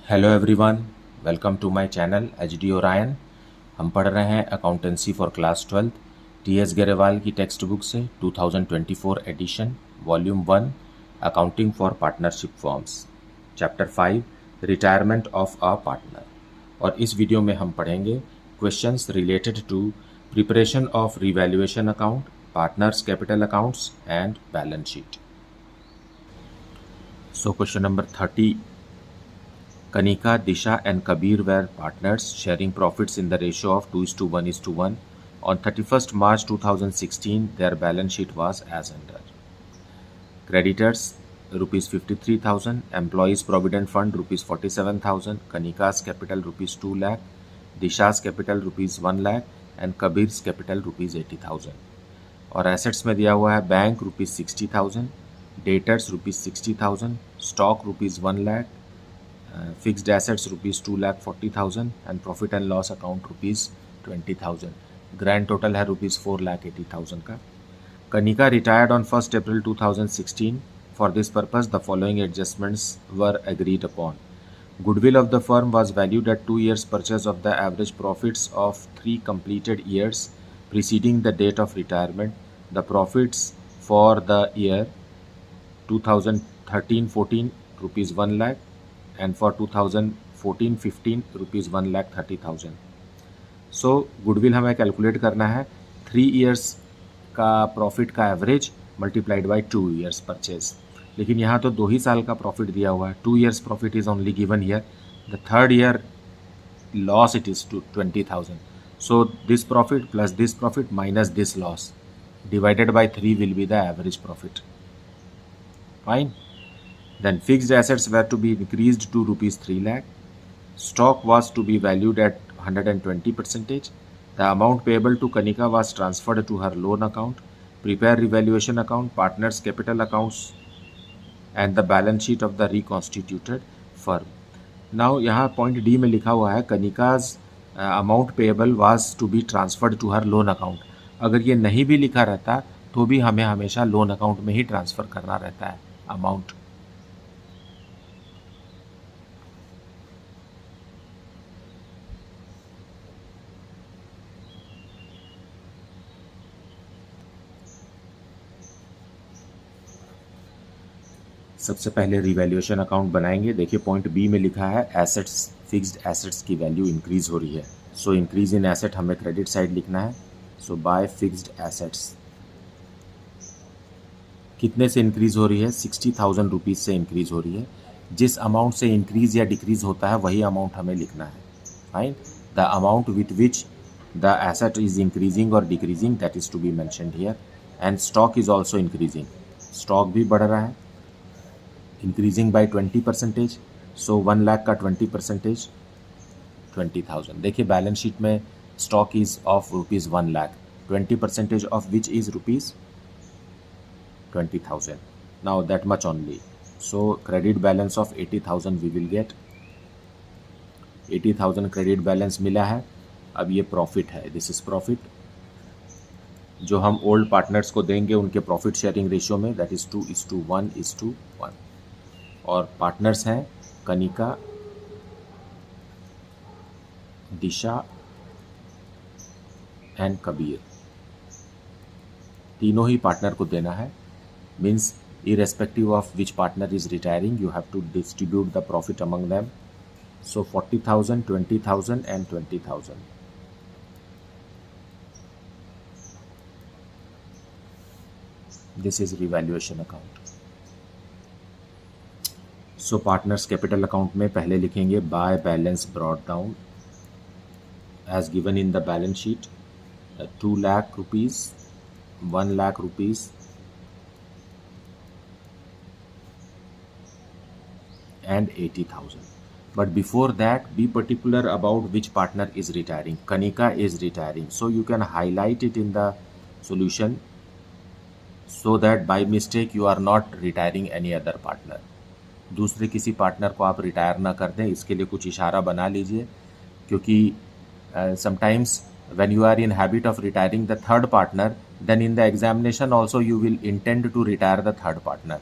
Hello everyone, welcome to my channel HD Orion. हम पढ़ रहे हैं accountancy for class 12 TS Grewal की टेक्स्ट बुक से 2024 edition volume 1 accounting for partnership forms chapter 5 retirement of a partner. और इस वीडियो में हम पढ़ेंगे questions related to preparation of revaluation account, partners capital accounts and balance sheet. So question number 30, Kanika, Disha and Kabir were partners sharing profits in the ratio of 2:1:1. On 31st March 2016, their balance sheet was as under. Creditors rupees 53,000, Employees Provident Fund rupees 47,000, Kanika's capital rupees 2 lakh, Disha's capital rupees 1 lakh and Kabir's capital rupees 80,000. और assets में दिया हुआ है bank rupees 60,000, debtors rupees 60,000, stock rupees 1 lakh, fixed assets rupees 2,40,000 and profit and loss account rupees 20,000। Grand total है rupees 4,80,000 का। Kanika retired on 1 April 2016. For this purpose the following adjustments were agreed upon. Goodwill of the firm was valued at 2 years purchase of the average profits of 3 completed years preceding the date of retirement. The profits for the year 2013-14 rupees 1 lakh and for 2014-15 rupees 1,30,000. So goodwill हमें calculate करना है 3 years का profit का average multiplied by 2 years purchase. लेकिन यहाँ तो 2 ही साल का प्रॉफिट दिया हुआ है। 2 years profit is only given here. The third year loss it is 20,000. So this profit plus this profit minus this loss divided by 3 will be the average profit. Fine. Then fixed assets were to be increased to rupees 3 lakh. Stock was to be valued at 120%. The amount payable to Kanika was transferred to her loan account. Prepare revaluation account, partners capital accounts and the balance sheet of the reconstituted firm. Now यहाँ point D में लिखा हुआ है Kanika's amount payable was to be transferred to her loan account. अगर ये नहीं भी लिखा रहता तो भी हमें हमेशा लोन अकाउंट में ही ट्रांसफ़र करना रहता है अमाउंट. सबसे पहले रिवैल्यूएशन अकाउंट बनाएंगे. देखिए पॉइंट बी में लिखा है एसेट्स, फिक्स्ड एसेट्स की वैल्यू इंक्रीज हो रही है. सो इंक्रीज इन एसेट हमें क्रेडिट साइड लिखना है. सो बाय फिक्स्ड एसेट्स कितने से इंक्रीज हो रही है? 60,000 रुपीज़ से इंक्रीज हो रही है. जिस अमाउंट से इंक्रीज या डिक्रीज होता है वही अमाउंट हमें लिखना है. Fine. The amount with which the asset is increasing और decreasing that is to be mentioned here. And stock is also increasing. Stock भी बढ़ रहा है, इंक्रीजिंग बाय 20%. सो 1 लाख का 20% 20,000. देखिए बैलेंस शीट में stock is of rupees 1 lakh, 20% of which is rupees 20,000. Now that much only. So credit balance of 80,000 we will get. 80,000 credit balance मिला है. अब ये प्रॉफिट है, दिस इज प्रॉफिट जो हम ओल्ड पार्टनर्स को देंगे उनके प्रॉफिट शेयरिंग रेशियो में, दैट इज 2:1:1. और पार्टनर्स हैं कनिका, दिशा एंड कबीर. तीनों ही पार्टनर को देना है. Means irrespective of which partner is retiring, you have to distribute the profit among them. So 40,000, 20,000 and 20,000. This is revaluation account. So partners capital account में पहले लिखेंगे by balance brought down as given in the balance sheet, 2 lakh rupees, 1 lakh rupees and 80,000. But before that, be particular about which partner is retiring. Kanika is retiring, so you can highlight it in the solution so that by mistake you are not retiring any other partner. दूसरे किसी partner को आप retire ना कर दें, इसके लिए कुछ इशारा बना लीजिए, क्योंकि sometimes when you are in habit of retiring the third partner, then in the examination also you will intend to retire the third partner.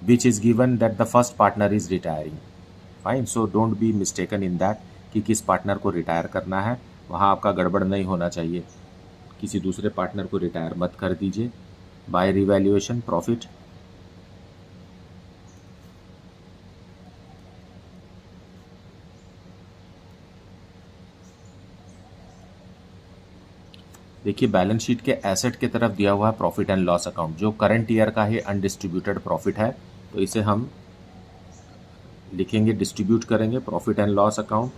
which is given that the first partner is retiring. Fine, so don't be mistaken in that कि किस partner को retire करना है, वहाँ आपका गड़बड़ नहीं होना चाहिए. किसी दूसरे पार्टनर को रिटायर मत कर दीजिए. By revaluation profit. देखिए बैलेंस शीट के एसेट की तरफ दिया हुआ है प्रॉफिट एंड लॉस अकाउंट, जो करंट ईयर का ही अनडिस्ट्रीब्यूटेड प्रॉफिट है, तो इसे हम लिखेंगे, डिस्ट्रीब्यूट करेंगे प्रॉफिट एंड लॉस अकाउंट.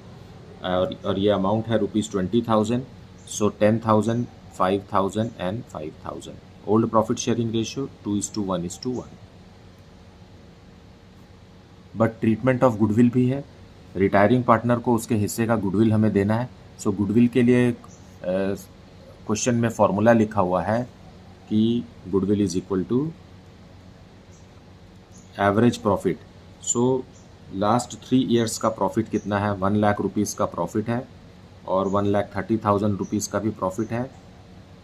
और ये अमाउंट है ₹20,000. सो 10,000, 5,000 and 5,000. Old profit sharing ratio 2:1:1. But treatment of goodwill भी है. रिटायरिंग पार्टनर को उसके हिस्से का गुडविल हमें देना है. सो गुडविल के लिए क्वेश्चन में फॉर्मूला लिखा हुआ है कि goodwill is equal to average profit. So last 3 years का प्रॉफिट कितना है? 1 लाख रुपीज़ का प्रॉफिट है और 1,30,000 रुपीज़ का भी प्रॉफिट है.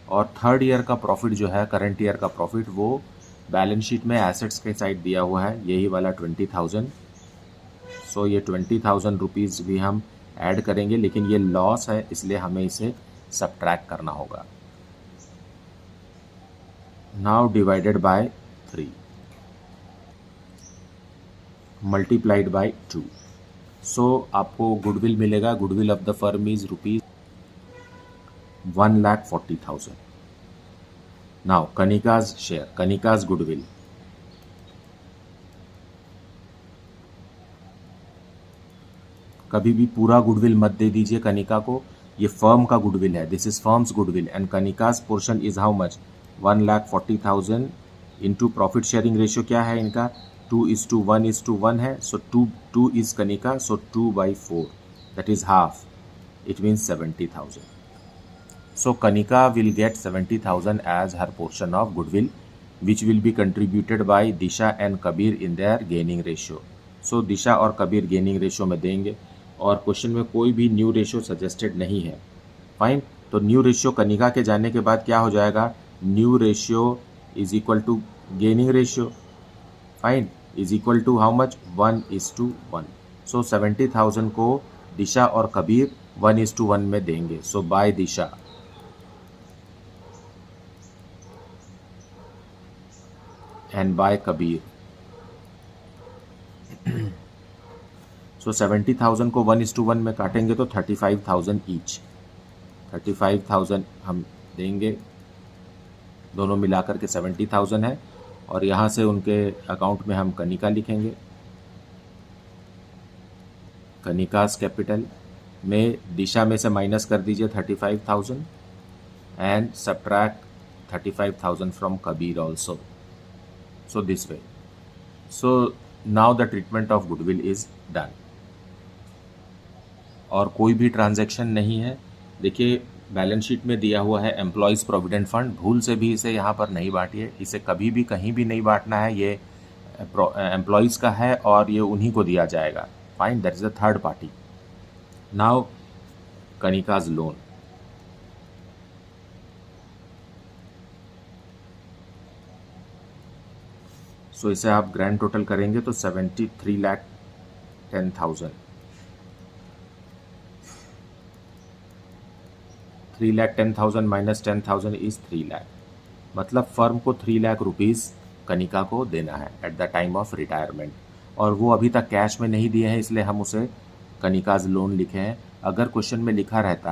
और थर्ड ईयर का प्रॉफिट जो है, करंट ईयर का प्रॉफिट, वो बैलेंस शीट में एसेट्स के साइड दिया हुआ है, यही वाला 20,000. सो ये 20,000 रुपीज़ भी हम ऐड करेंगे, लेकिन ये लॉस है इसलिए हमें इसे सब्ट्रैक्ट करना होगा. Now divided by 3 multiplied by 2. So आपको गुडविल मिलेगा. Goodwill of the firm is ₹1,40,000. Now Kanika's share, Kanika's goodwill. कभी भी पूरा गुडविल मत दे दीजिए कनिका को. ये फर्म का गुडविल है, this is firm's goodwill, and Kanika's portion is how much? 1,40,000 into profit sharing ratio क्या है इनका? 2:1:1 है. So 2 is Kanika, so 2/4, that is half. It means 70,000. So Kanika will get 70,000 as her portion of goodwill, which will be contributed by Disha and Kabir in their gaining ratio. So Disha और Kabir gaining ratio में देंगे, और question में कोई भी न्यू रेशियो सजेस्टेड नहीं है. Fine, तो न्यू रेशियो कनिका के जाने के बाद क्या हो जाएगा? New ratio is equal to gaining ratio. Fine, is equal to how much? 1:1. So 70,000 को दिशा और कबीर 1:1 में देंगे. So by Disha and by Kabir. So 70,000 को 1:1 में काटेंगे तो 35,000 ईच. 35,000 हम देंगे, दोनों मिलाकर के 70,000 है. और यहाँ से उनके अकाउंट में हम कनिका लिखेंगे. कनिकास कैपिटल में दिशा में से माइनस कर दीजिए 35,000 and subtract 35,000 from Kabir also. So this way. So now the treatment of goodwill is done. और कोई भी ट्रांजैक्शन नहीं है. देखिए बैलेंस शीट में दिया हुआ है एम्प्लॉयज़ प्रोविडेंट फंड, भूल से भी इसे यहाँ पर नहीं बांटिए. इसे कभी भी कहीं भी नहीं बांटना है. ये एम्प्लॉयज़ का है और ये उन्हीं को दिया जाएगा. Fine, that is the third party. Now Kanika's loan. So इसे आप ग्रैंड टोटल करेंगे तो 73,10,000. 3,10,000 माइनस 10,000 इज 3 लाख. मतलब फर्म को 3 लाख रुपीज़ कनिका को देना है at the time of retirement. और वो अभी तक कैश में नहीं दिए हैं, इसलिए हम उसे कनिकाज लोन लिखे हैं. अगर क्वेश्चन में लिखा रहता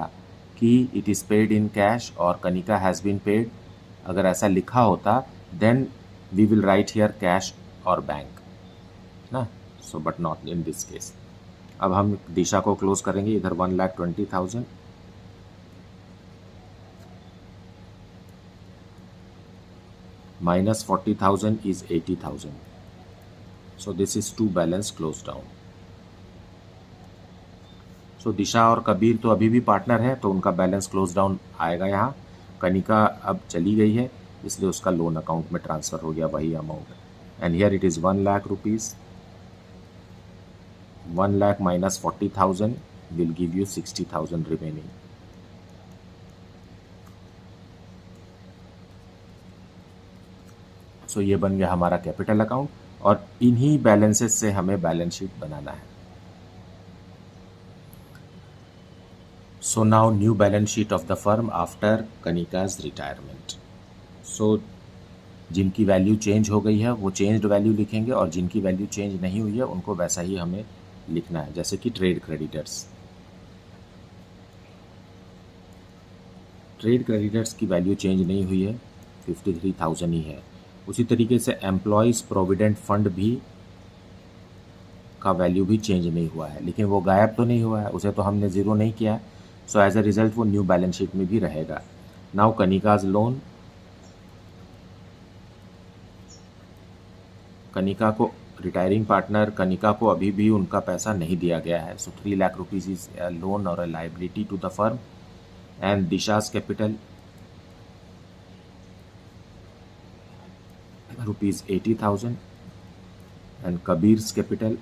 कि it is paid in cash और कनिका हैज़ बीन पेड, अगर ऐसा लिखा होता then we will write here cash और बैंक ना. So but not in this case. अब हम दिशा को क्लोज करेंगे. इधर 1,20,000 minus 40,000 is 80,000. So this is two balance closed down. So दिशा और कबीर तो अभी भी पार्टनर है, तो उनका बैलेंस क्लोज डाउन आएगा यहाँ. कनिका अब चली गई है, इसलिए उसका लोन अकाउंट में ट्रांसफ़र हो गया वही amount. And here it is 1 lakh rupees. 1 lakh minus 40,000 will give you 60,000 remaining. So ये बन गया हमारा कैपिटल अकाउंट. और इन्हीं बैलेंसेस से हमें बैलेंस शीट बनाना है। So now new balance sheet of the firm after Kanika's retirement. So जिनकी वैल्यू चेंज हो गई है वो चेंज्ड वैल्यू लिखेंगे, और जिनकी वैल्यू चेंज नहीं हुई है उनको वैसा ही हमें लिखना है। जैसे कि ट्रेड क्रेडिटर्स, ट्रेड क्रेडिटर्स की वैल्यू चेंज नहीं हुई है, 53,000 ही है। उसी तरीके से एम्प्लॉयज़ प्रोविडेंट फंड भी का वैल्यू भी चेंज नहीं हुआ है, लेकिन वो गायब तो नहीं हुआ है, उसे तो हमने ज़ीरो नहीं किया है। सो एज अ रिजल्ट वो न्यू बैलेंस शीट में भी रहेगा। नाउ कनिकाज लोन, कनिका को रिटायरिंग पार्टनर कनिका को अभी भी उनका पैसा नहीं दिया गया है। So 3 lakh rupees is a loan और a liability to the firm. And Disha's capital rupees 80,000 and Kabir's capital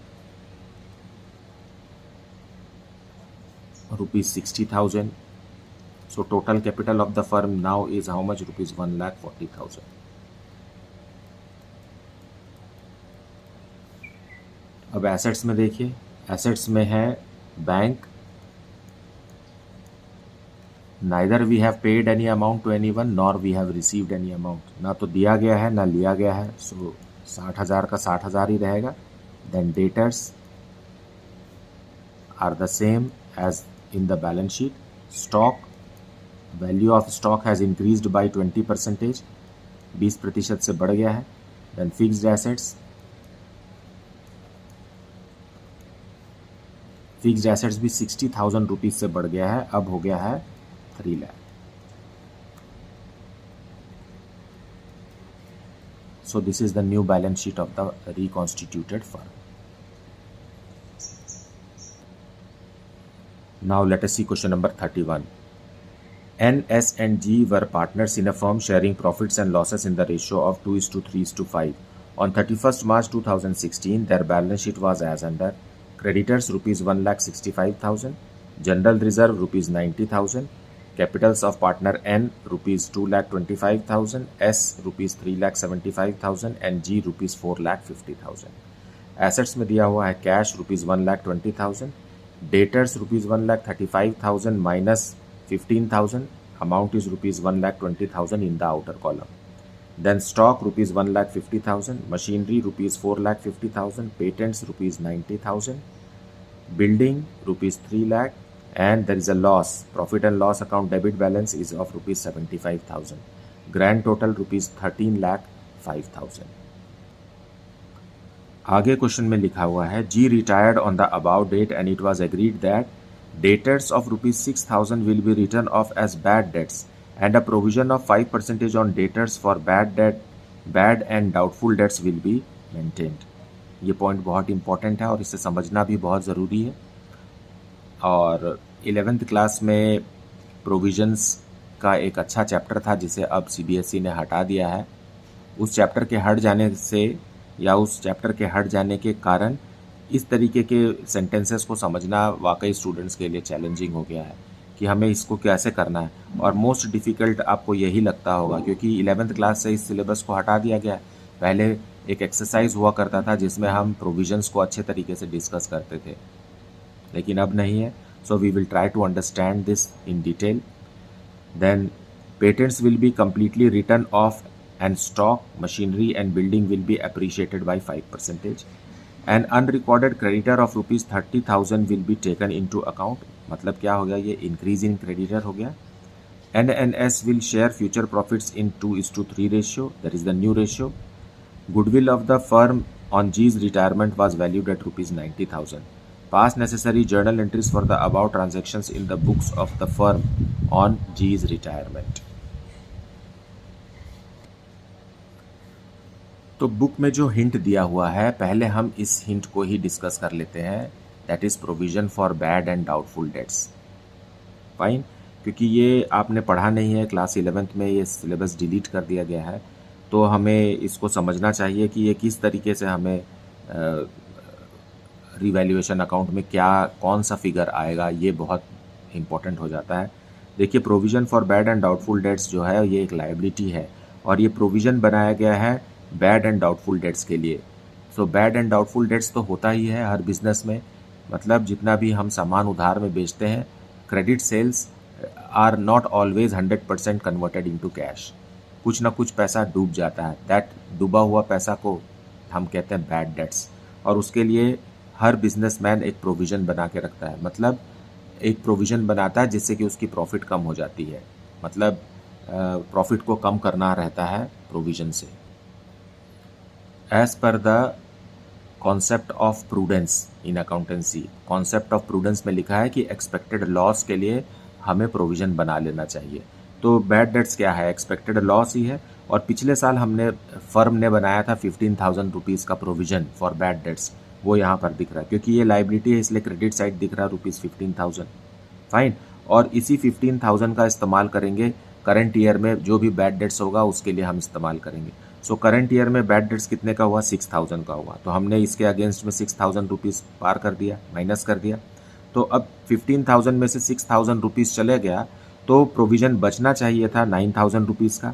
rupees 60,000. So total capital of the firm now is how much? Rupees 1,40,000. अब एसेट्स में देखिए, एसेट्स में है bank, neither we have paid any amount to any one nor we have received any amount. ना तो दिया गया है ना लिया गया है, सो 60,000 का 60,000 ही रहेगा। Then debtors are the same as in the balance sheet. Stock, value of stock has increased by 20%, 20% से बढ़ गया है। Then fixed assets, fixed assets भी 60,000 रुपीज़ से बढ़ गया है, अब हो गया है 3 lakh. So this is the new balance sheet of the reconstituted firm. Now let us see question number 31. N, S and G were partners in a firm sharing profits and losses in the ratio of 2:3:5. On 31st March 2016, their balance sheet was as under: creditors rupees 1,65,000, general reserve rupees 90,000, capitals of partner N rupees 2,25,000, S rupees 3,75,000 and G rupees 4,50,000. Assets में दिया हुआ है cash rupees 1,20,000, debtors rupees 1,35,000 minus 15,000, amount is rupees 1,20,000 in the outer column. Then stock rupees 1,50,000, machinery rupees 4,50,000, patents rupees 90,000, building rupees 3 lakh, and there is a loss. Profit and loss account debit balance is of rupees 75,000. Grand total rupees 13,05,000. आगे question में लिखा हुआ है G retired on the above date and it was agreed that debtors of rupees 6,000 will be written off as bad debts and a provision of 5% on debtors for bad and doubtful debts will be maintained. ये point बहुत important है और इसे समझना भी बहुत ज़रूरी है। और 11th क्लास में प्रोविजंस का एक अच्छा चैप्टर था जिसे अब CBSE ने हटा दिया है। उस चैप्टर के हट जाने से या उस चैप्टर के हट जाने के कारण इस तरीके के सेंटेंसेस को समझना वाकई स्टूडेंट्स के लिए चैलेंजिंग हो गया है कि हमें इसको कैसे करना है। और मोस्ट डिफ़िकल्ट आपको यही लगता होगा क्योंकि 11th क्लास से इस सिलेबस को हटा दिया गया है। पहले एक एक्सरसाइज हुआ करता था जिसमें हम प्रोविजंस को अच्छे तरीके से डिस्कस करते थे, लेकिन अब नहीं है। So we will try to understand this in detail. Then patents will be completely written of and stock, machinery and building will be appreciated by 5%. An unrecorded creditor of rupees 30,000 will be taken into account. मतलब क्या हो गया, ये increase in creditor हो गया। N and S will share future profits in 2:3 ratio. That is the new ratio. Goodwill of the firm on G's retirement was valued at rupees 90,000. Pass necessary journal entries for the above transactions in the books of the firm on G's retirement. तो book में जो hint दिया हुआ है पहले हम इस hint को ही डिस्कस कर लेते हैं, that is provision for bad and doubtful dates. Fine, क्योंकि ये आपने पढ़ा नहीं है क्लास 11th में, ये सिलेबस डिलीट कर दिया गया है, तो हमें इसको समझना चाहिए कि ये किस तरीके से हमें रिवैल्यूएशन अकाउंट में क्या कौन सा फिगर आएगा, ये बहुत इंपॉर्टेंट हो जाता है। देखिए, provision for bad and doubtful dates जो है ये एक लायबिलिटी है और ये प्रोविज़न बनाया गया है बैड एंड डाउटफुल डेट्स के लिए। So bad and doubtful dates तो होता ही है हर बिजनेस में, मतलब जितना भी हम सामान उधार में बेचते हैं, credit sales are not always 100% converted into cash. कुछ ना कुछ पैसा डूब जाता है, दैट डूबा हुआ पैसा को हम कहते हैं बैड डेट्स। और उसके लिए हर बिजनेसमैन एक प्रोविज़न बना के रखता है, मतलब एक प्रोविज़न बनाता है जिससे कि उसकी प्रॉफिट कम हो जाती है, मतलब प्रॉफिट को कम करना रहता है प्रोविज़न से। As per the concept of prudence in accountancy, concept of prudence में लिखा है कि एक्सपेक्टेड लॉस के लिए हमें प्रोविज़न बना लेना चाहिए। तो बैड डेट्स क्या है, एक्सपेक्टेड लॉस ही है। और पिछले साल हमने फर्म ने बनाया था 15,000 रुपीज़ का प्रोविज़न फॉर बैड डेट्स, वो यहाँ पर दिख रहा है क्योंकि ये लाइबिलिटी है इसलिए क्रेडिट साइड दिख रहा है ₹15,000। फाइन, और इसी 15,000 का इस्तेमाल करेंगे करंट ईयर में, जो भी बैड डेट्स होगा उसके लिए हम इस्तेमाल करेंगे। सो करंट ईयर में बैड डेट्स कितने का हुआ, 6,000 का हुआ, तो हमने इसके अगेंस्ट में 6,000 रुपीज़ पार कर दिया, माइनस कर दिया। तो अब 15,000 में से 6,000 रुपीज़ चले गया, तो प्रोविज़न बचना चाहिए था 9,000 रुपीज़ का।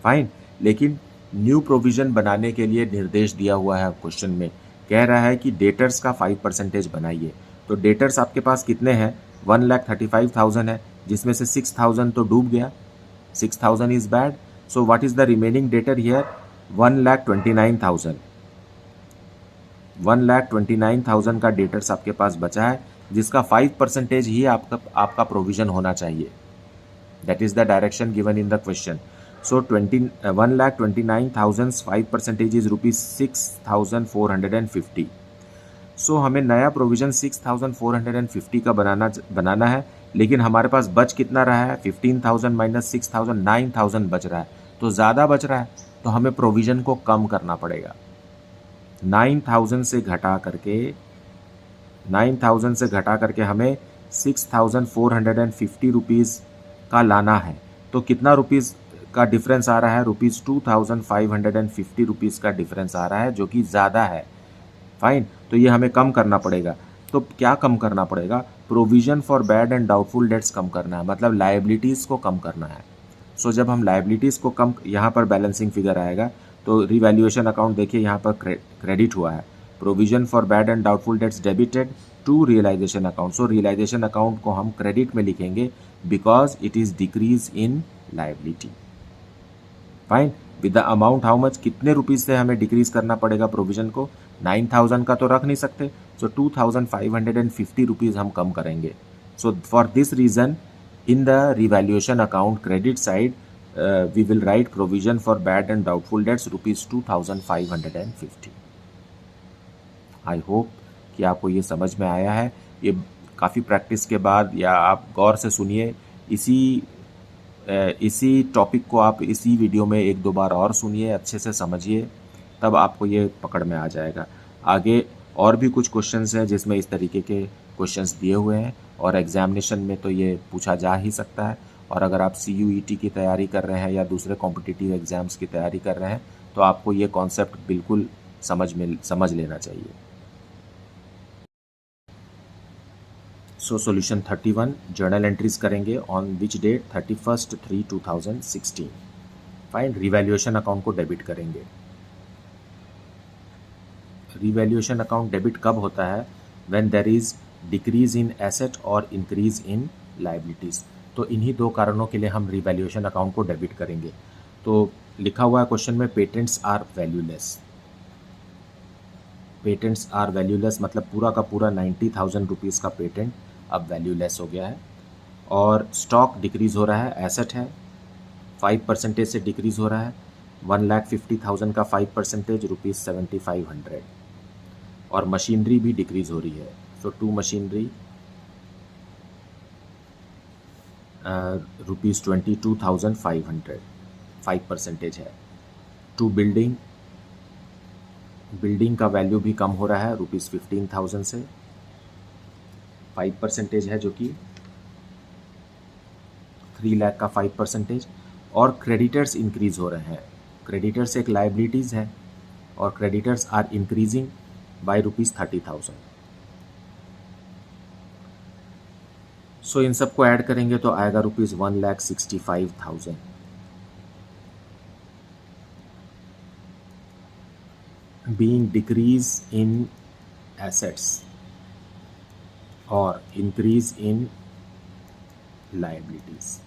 फाइन, लेकिन न्यू प्रोविज़न बनाने के लिए निर्देश दिया हुआ है क्वेश्चन में, कह रहा है कि डेटर्स का 5% बनाइए। तो डेटर्स आपके पास कितने हैं, 1,35,000 है, जिसमें से 6,000 तो डूब गया, 6,000 is bad. So what is the remaining debtor here, 1,29,000। 1,29,000 का डेटर्स आपके पास बचा है, जिसका 5% ही आपका प्रोविजन होना चाहिए। That is the direction given in the question. So 1,29,000 5% is ₹6,450। सो हमें नया प्रोविज़न 6,450 का बनाना है, लेकिन हमारे पास बच कितना रहा है, 15,000 माइनस 6,000, 9,000 बच रहा है, तो ज़्यादा बच रहा है, तो हमें प्रोविज़न को कम करना पड़ेगा। 9,000 से घटा करके हमें 6,450 रुपीज़ का लाना है। तो कितना रुपीज़ का डिफरेंस आ रहा है, ₹2,550 रुपीज़ का डिफरेंस आ रहा है, जो कि ज़्यादा है। फाइन, तो ये हमें कम करना पड़ेगा। तो क्या कम करना पड़ेगा, provision for bad and doubtful debts कम करना है, मतलब लायबिलिटीज़ को कम करना है। सो जब हम लायबिलिटीज़ को कम, यहाँ पर बैलेंसिंग फिगर आएगा, तो रिवैल्यूएशन अकाउंट देखिए यहाँ पर क्रेडिट हुआ है, provision for bad and doubtful debts debited to realisation account. So realisation account को हम क्रेडिट में लिखेंगे because it is decrease in liability. Fine, with the amount how much, कितने रुपीज़ से हमें डिक्रीज करना पड़ेगा प्रोविज़न को, 9,000 का तो रख नहीं सकते, सो 2,550 रुपीज़ हम कम करेंगे। So for this reason in the revaluation account credit side we will write provision for bad and doubtful debts ₹2,550। I hope कि आपको ये समझ में आया है। ये काफ़ी प्रैक्टिस के बाद, या आप गौर से सुनिए, इसी टॉपिक को आप इसी वीडियो में 1-2 बार और सुनिए, अच्छे से समझिए, तब आपको ये पकड़ में आ जाएगा। आगे और भी कुछ क्वेश्चंस हैं जिसमें इस तरीके के क्वेश्चंस दिए हुए हैं, और एग्जामिनेशन में तो ये पूछा जा ही सकता है। और अगर आप CUET की तैयारी कर रहे हैं या दूसरे कॉम्पिटिटिव एग्ज़ाम्स की तैयारी कर रहे हैं, तो आपको ये कॉन्सेप्ट बिल्कुल समझ लेना चाहिए। सो सॉल्यूशन 31, जर्नल एंट्रीज करेंगे on which date, 31/3/2016। Fine, revaluation account को डेबिट करेंगे। रिवैल्यूएशन अकाउंट डेबिट कब होता है, when there is decrease in asset और इंक्रीज इन लायबिलिटीज़। तो इन्हीं दो कारणों के लिए हम रिवैल्यूएशन अकाउंट को डेबिट करेंगे। तो लिखा हुआ है क्वेश्चन में, patents are valueless. Patents are valueless मतलब पूरा का पूरा 90,000 रुपीज़ का पेटेंट अब वैल्यूलेस हो गया है। और स्टॉक डिक्रीज़ हो रहा है, एसेट है, 5% से डिक्रीज़ हो रहा है, 1,50,000 का 5% ₹7,500। और मशीनरी भी डिक्रीज़ हो रही है। सो टू मशीनरी ₹22,500, 5% है। टू बिल्डिंग का वैल्यू भी कम हो रहा है ₹15,000 से, 5% है, जो कि 3 लाख का 5%। और क्रेडिटर्स इंक्रीज़ हो रहे हैं, क्रेडिटर्स एक लाइबिलिटीज़ है, और क्रेडिटर्स आर इंक्रीजिंग बाय ₹30,000। सो इन सबको ऐड करेंगे तो आएगा ₹1,65,000। being decrease in assets or increase in liabilities.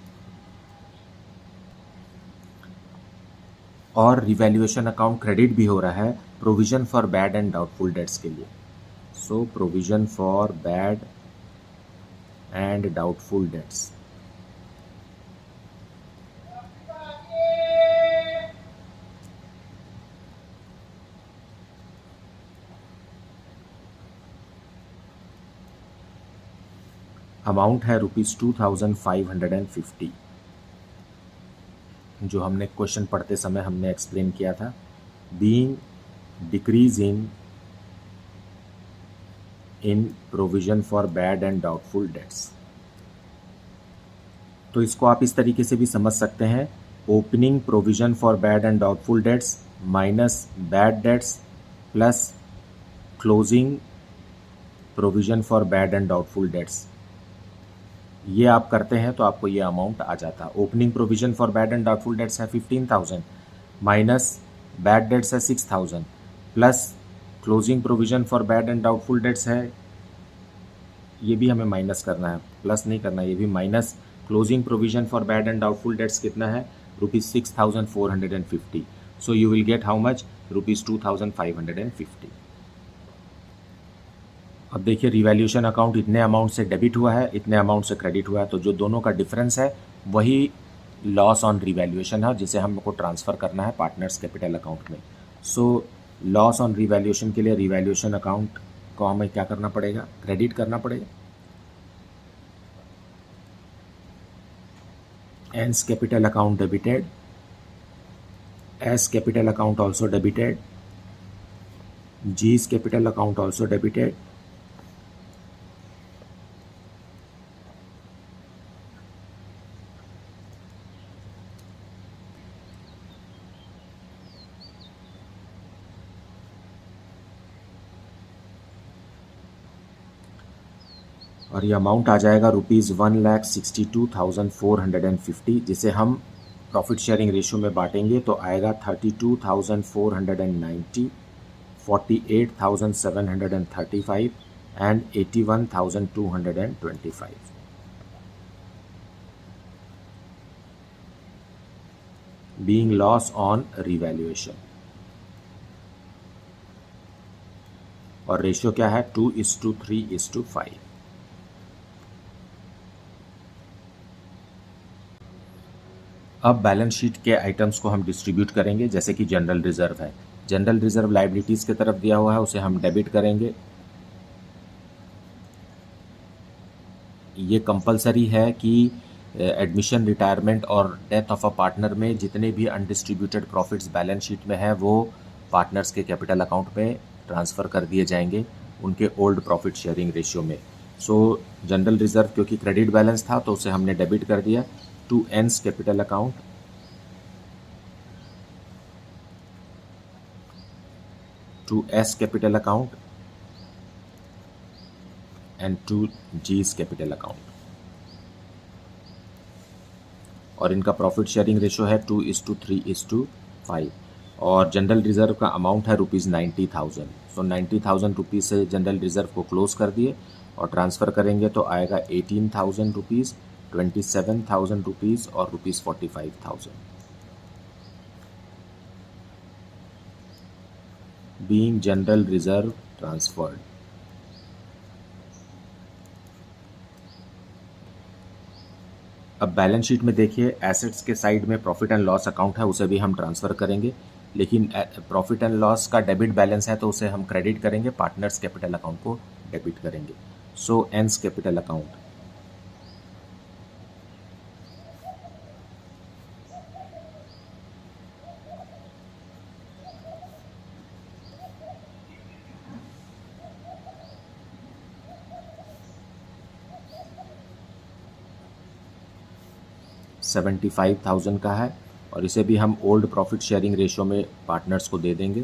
और रिवैल्यूएशन अकाउंट क्रेडिट भी हो रहा है provision for bad and doubtful dates के लिए. So provision for bad and doubtful dates. Amount है ₹2550, जो हमने क्वेश्चन पढ़ते समय हमने एक्सप्लेन किया था. Being decrease in provision for bad and doubtful dates. तो इसको आप इस तरीके से भी समझ सकते हैं, opening provision for bad and doubtful dates minus bad debts plus closing provision for bad and doubtful dates. ये आप करते हैं तो आपको ये अमाउंट आ जाता. Opening provision for bad and doubtful dates है 15,000 माइनस बैड डेट्स है 6,000 plus closing provision for bad and doubtful dates है, ये भी हमें माइनस करना है, प्लस नहीं करना, ये भी minus closing provision for bad and doubtful dates कितना है ₹6,450. So you will get how much ₹2,550. अब देखिए रिवैल्यूएशन अकाउंट इतने अमाउंट से डेबिट हुआ है, इतने अमाउंट से क्रेडिट हुआ है, तो जो दोनों का डिफरेंस है वही लॉस ऑन रिवैल्यूएशन है जिसे हमको ट्रांसफ़र करना है पार्टनर्स कैपिटल अकाउंट में. सो लॉस ऑन रिवैल्यूएशन के लिए रिवैल्यूएशन अकाउंट को हमें क्या करना पड़ेगा, क्रेडिट करना पड़ेगा. N's capital account debited, S's capital account also debited, G's capital account also debited, और ये अमाउंट आ जाएगा ₹1,62,450, जिसे हम प्रॉफिट शेयरिंग रेशियो में बांटेंगे तो आएगा 32,490, 48,735 and 81,225. Being loss on revaluation. और रेशियो क्या है 2:3:5. अब बैलेंस शीट के आइटम्स को हम डिस्ट्रीब्यूट करेंगे, जैसे कि जनरल रिजर्व है. जनरल रिजर्व लाइबिलिटीज़ की तरफ दिया हुआ है, उसे हम डेबिट करेंगे. ये कंपलसरी है कि एडमिशन, रिटायरमेंट और डेथ ऑफ अ पार्टनर में जितने भी अनडिस्ट्रीब्यूटेड प्रॉफिट्स बैलेंस शीट में है वो पार्टनर्स के कैपिटल अकाउंट में ट्रांसफ़र कर दिए जाएंगे उनके ओल्ड प्रॉफिट शेयरिंग रेशियो में. सो जनरल रिजर्व क्योंकि क्रेडिट बैलेंस था तो उसे हमने डेबिट कर दिया to N's capital account, to S's capital account and to G's capital account. और इनका प्रॉफिट शेयरिंग रेशियो है 2:3:5. और जनरल रिजर्व का अमाउंट है ₹90,000. सो 90,000 रुपीज़ से जनरल रिजर्व को क्लोज कर दिए और ट्रांसफ़र करेंगे तो आएगा 18,000 रुपीज़, 27,000 रुपीज़ और ₹45,000. Being general reserve transferred. अब बैलेंस शीट में देखिए एसेट्स के साइड में प्रॉफिट एंड लॉस अकाउंट है, उसे भी हम ट्रांसफ़र करेंगे, लेकिन प्रॉफिट एंड लॉस का डेबिट बैलेंस है तो उसे हम क्रेडिट करेंगे, पार्टनर्स कैपिटल अकाउंट को डेबिट करेंगे. सो एंस कैपिटल अकाउंट. $75,000 का है और इसे भी हम ओल्ड प्रॉफिट शेयरिंग रेशियो में पार्टनर्स को दे देंगे.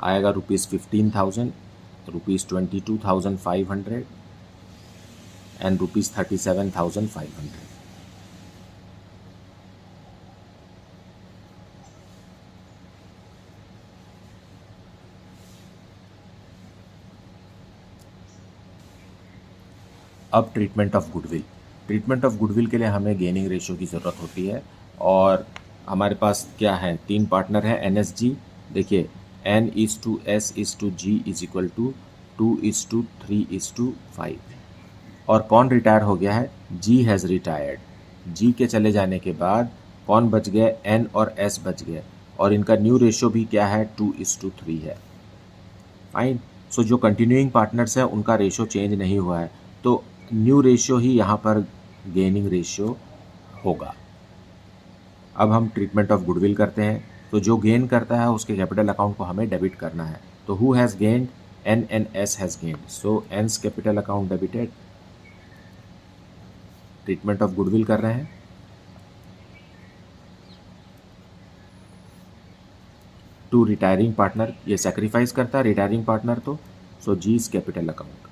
आएगा ₹15,000, ₹22,500 एंड ₹37,500. अब treatment of goodwill. Treatment of goodwill के लिए हमें गेनिंग रेशियो की ज़रूरत होती है और हमारे पास क्या है, 3 पार्टनर है NSG। देखिए N/S/G इज इक्वल टू 2:3:5 और कौन रिटायर हो गया है, G हैज़ रिटायर्ड। G के चले जाने के बाद कौन बच गए, N और S बच गए और इनका न्यू रेशियो भी क्या है, 2:3 है। फाइन। सो जो कंटिन्यूइंग पार्टनर्स हैं उनका रेशियो चेंज नहीं हुआ है, तो न्यू रेशियो ही यहाँ पर गेनिंग रेशियो होगा। अब हम ट्रीटमेंट ऑफ गुडविल करते हैं। तो जो गेन करता है उसके कैपिटल अकाउंट को हमें डेबिट करना है। तो who has gained, N and S has gained, so N's capital account debited. Treatment of goodwill कर रहे हैं। टू रिटायरिंग पार्टनर, ये सेक्रीफाइस करता है रिटायरिंग पार्टनर, तो सो G's कैपिटल अकाउंट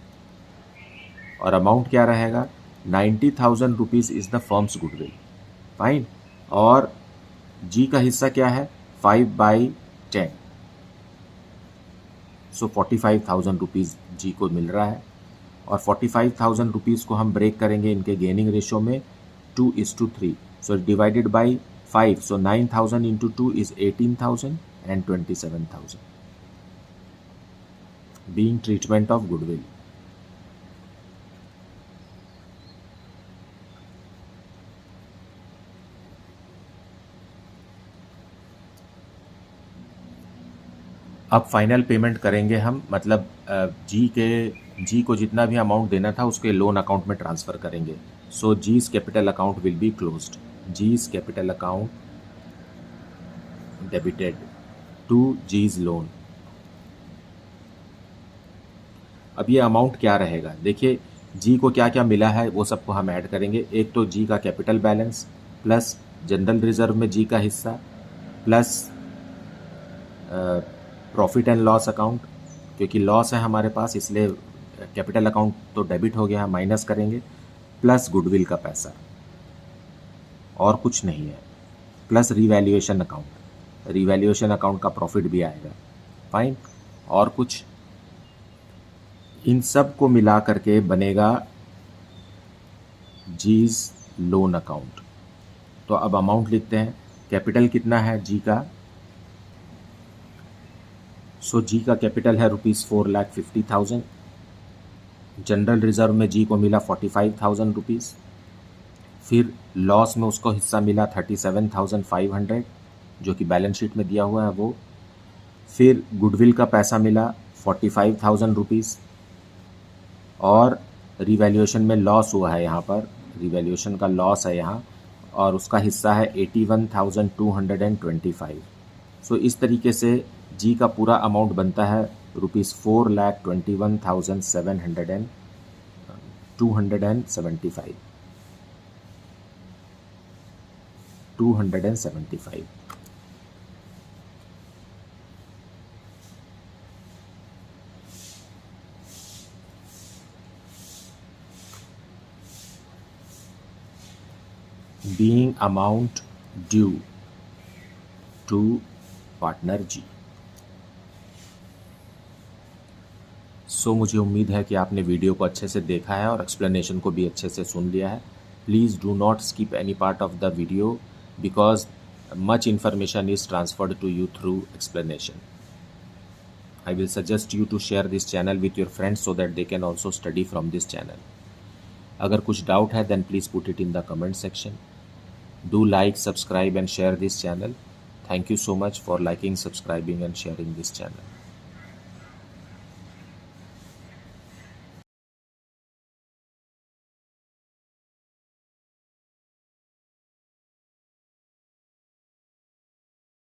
और अमाउंट क्या रहेगा, 90,000 rupees is the firms goodwill. Fine. और G का हिस्सा क्या है, 5/10, सो 45,000 रुपीज़ G को मिल रहा है और 45,000 रुपीज़ को हम ब्रेक करेंगे इनके गेनिंग रेशियो में 2:3, so divided by 5, so 9,000 into 2 is 18,000 and 27,000 being treatment of goodwill. अब फाइनल पेमेंट करेंगे हम, मतलब जी को जितना भी अमाउंट देना था उसके लोन अकाउंट में ट्रांसफ़र करेंगे। So G's capital account will be closed. G's capital account debited to G's loan. अब ये अमाउंट क्या रहेगा, देखिए जी को क्या क्या मिला है वो सबको हम ऐड करेंगे। एक तो जी का capital balance plus general reserve में जी का हिस्सा plus profit and loss account, क्योंकि लॉस है हमारे पास इसलिए कैपिटल अकाउंट तो डेबिट हो गया, माइनस करेंगे, प्लस गुडविल का पैसा और कुछ नहीं है, plus revaluation account, revaluation account का प्रॉफिट भी आएगा। फाइन। और कुछ, इन सब को मिला करके बनेगा जीज लोन अकाउंट। तो अब अमाउंट लिखते हैं। कैपिटल कितना है जी का, सो जी का कैपिटल है ₹4,50,000। जनरल रिजर्व में जी को मिला 45,000 रुपीज़। फिर लॉस में उसको हिस्सा मिला 37,500 जो कि बैलेंस शीट में दिया हुआ है वो। फिर गुडविल का पैसा मिला 45,000 रुपीज़ और रिवैल्यूएशन में लॉस हुआ है, यहाँ पर रिवैल्यूएशन का लॉस है यहाँ और उसका हिस्सा है 81,225। सो इस तरीके से जी का पूरा अमाउंट बनता है ₹4,21,275। being amount due to partner G। सो मुझे उम्मीद है कि आपने वीडियो को अच्छे से देखा है और एक्सप्लेनेशन को भी अच्छे से सुन लिया है। Please do not skip any part of the video because much information is transferred to you through explanation. I will suggest you to share this channel with your friends so that they can also study from this channel. अगर कुछ doubt है then please put it in the comment section. Do like, subscribe and share this channel. Thank you so much for liking, subscribing and sharing this channel.